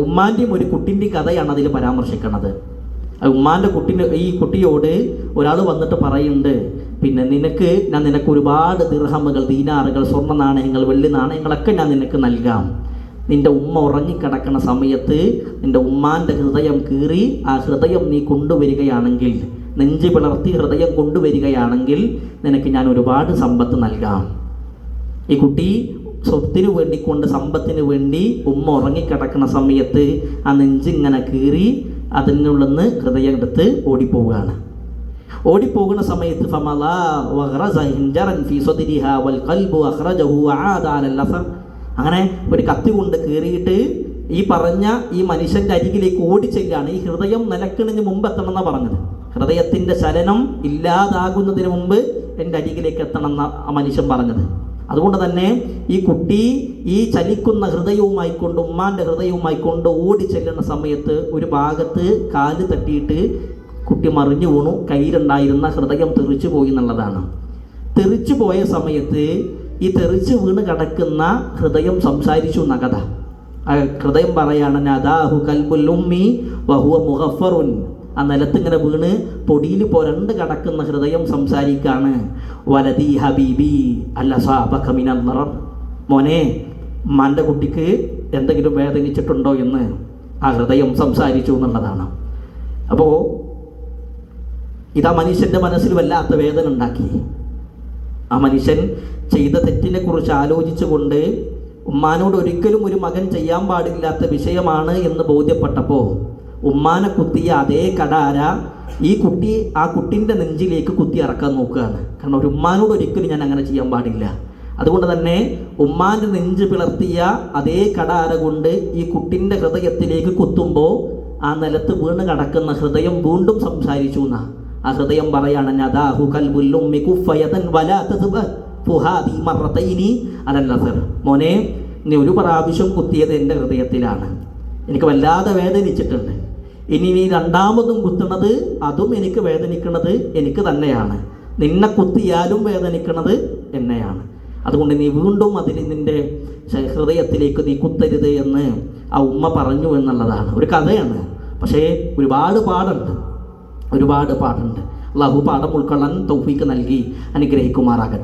ഉമ്മാൻ്റെയും ഒരു കുട്ടിൻ്റെ കഥയാണ് അതിൽ പരാമർശിക്കുന്നത്. ഉമ്മാൻ്റെ ഈ കുട്ടിയോട് ഒരാൾ വന്നിട്ട് പറയുന്നുണ്ട്, പിന്നെ ഞാൻ നിനക്ക് ഒരുപാട് ദിർഹമുകൾ, ദീനാറുകൾ, സ്വർണ്ണ നാണയങ്ങൾ, വെള്ളി നാണയങ്ങളൊക്കെ ഞാൻ നിനക്ക് നൽകാം. നിൻ്റെ ഉമ്മ ഉറങ്ങിക്കിടക്കുന്ന സമയത്ത് നിൻ്റെ ഉമ്മാൻ്റെ ഹൃദയം കീറി ആ ഹൃദയം നീ കൊണ്ടുവരികയാണെങ്കിൽ, നെഞ്ച് പിളർത്തി ഹൃദയം കൊണ്ടുവരികയാണെങ്കിൽ നിനക്ക് ഞാൻ ഒരുപാട് സമ്പത്ത് നൽകാം. ഈ കുട്ടി സ്വത്തിന് വേണ്ടിക്കൊണ്ട്, സമ്പത്തിന് വേണ്ടി ഉമ്മ ഉറങ്ങിക്കിടക്കുന്ന സമയത്ത് ആ നെഞ്ചിങ്ങനെ കീറി അതിനുള്ളിന്ന് ഹൃദയം എടുത്ത് ഓടിപ്പോവുകയാണ്. ഓടിപ്പോകുന്ന സമയത്ത് അങ്ങനെ ഒരു കത്തി കൊണ്ട് കീറിയിട്ട് ഈ പറഞ്ഞ ഈ മനുഷ്യൻ്റെ അരികിലേക്ക് ഓടിച്ചെല്ലാണ്. ഈ ഹൃദയം നിലക്കുന്നതിന് മുമ്പ് എത്തണം എന്നാണ് പറഞ്ഞത്. ഹൃദയത്തിൻ്റെ ചലനം ഇല്ലാതാകുന്നതിന് മുമ്പ് എൻ്റെ അരികിലേക്ക് എത്തണം എന്ന ആ മനുഷ്യൻ പറഞ്ഞത്. അതുകൊണ്ട് തന്നെ ഈ കുട്ടി ഈ ചലിക്കുന്ന ഹൃദയവുമായിക്കൊണ്ട്, ഉമ്മാൻ്റെ ഹൃദയവുമായിക്കൊണ്ട് ഓടി ചെല്ലുന്ന സമയത്ത് ഒരു ഭാഗത്ത് കാല് തട്ടിയിട്ട് കുട്ടി മറിഞ്ഞു വീണു. കയ്യിലുണ്ടായിരുന്ന ഹൃദയം തെറിച്ചു പോയി എന്നുള്ളതാണ്. തെറിച്ചു പോയ സമയത്ത് ഈ തെറിച്ചു വീണ് കിടക്കുന്ന ഹൃദയം സംസാരിച്ചു എന്ന കഥ. ആ ഹൃദയം പറയാണ്, നദാഹു കൽബുൽ ഉമ്മി വഹുവ മുഗഫറുൻ. ആ നിലത്തിങ്ങനെ വീണ് പൊടിയിൽ പുരണ്ട് കിടക്കുന്ന ഹൃദയം സംസാരിക്കാണ്. വലദി ഹബീബി അല്ല സാബക മിനൽ നറർ. മോനെ, ഉമ്മാൻ്റെ കുട്ടിക്ക് എന്തെങ്കിലും വേദനിച്ചിട്ടുണ്ടോ എന്ന് ആ ഹൃദയം സംസാരിച്ചു എന്നുള്ളതാണ്. അപ്പോൾ ഇതാ മനുഷ്യൻ്റെ മനസ്സിൽ വല്ലാത്ത വേദന ഉണ്ടാക്കി. ആ മനുഷ്യൻ ചെയ്ത തെറ്റിനെ കുറിച്ച് ആലോചിച്ചുകൊണ്ട് ഉമ്മാനോട് ഒരിക്കലും ഒരു മകൻ ചെയ്യാൻ പാടില്ലാത്ത വിഷയമാണ് എന്ന് ബോധ്യപ്പെട്ടപ്പോൾ ഉമ്മാനെ കുത്തിയ അതേ കടാര ആ കുട്ടിൻ്റെ നെഞ്ചിലേക്ക് കുത്തി ഇറക്കാൻ നോക്കുകയാണ്. കാരണം ഒരു ഉമ്മാനോട് ഒരിക്കലും ഞാൻ അങ്ങനെ ചെയ്യാൻ പാടില്ല. അതുകൊണ്ട് തന്നെ ഉമ്മാൻ്റെ നെഞ്ച് പിളർത്തിയ അതേ കടാര കൊണ്ട് ഈ കുട്ടിൻ്റെ ഹൃദയത്തിലേക്ക് കുത്തുമ്പോൾ ആ നിലത്ത് വീണ് കിടക്കുന്ന ഹൃദയം വീണ്ടും സംസാരിച്ചു എന്നാ. ആ ഹൃദയം പറയാണ്, നദാഹു കൽബുൽ ഉമ്മി കുഫയതൻ വലാ തദ്ബ ഫുഹാദി മറതൈനി അലൽ നസർ. മോനെ, നീ ഒരു പ്രാവശ്യം കുത്തിയത് എൻ്റെ ഹൃദയത്തിലാണ്, എനിക്ക് വല്ലാതെ വേദനിച്ചിട്ടുണ്ട്. ഇനി നീ രണ്ടാമതും കുത്തുന്നത് അതും എനിക്ക് വേദനിക്കുന്നത് എനിക്ക് തന്നെയാണ്. നിന്നെ കുത്തിയാലും വേദനിക്കുന്നത് എന്നെയാണ്. അതുകൊണ്ട് നീ വീണ്ടും നിൻ്റെ ഹൃദയത്തിലേക്ക് നീ കുത്തരുത് എന്ന് ആ ഉമ്മ പറഞ്ഞു എന്നുള്ളതാണ്. ഒരു കഥയാണ്, പക്ഷേ ഒരുപാട് പാടുണ്ട്. അള്ളാഹു പാഠം ഉൾക്കൊള്ളാൻ തൗഫീക്ക് നൽകി അനുഗ്രഹിക്കുമാറാകട്ടെ.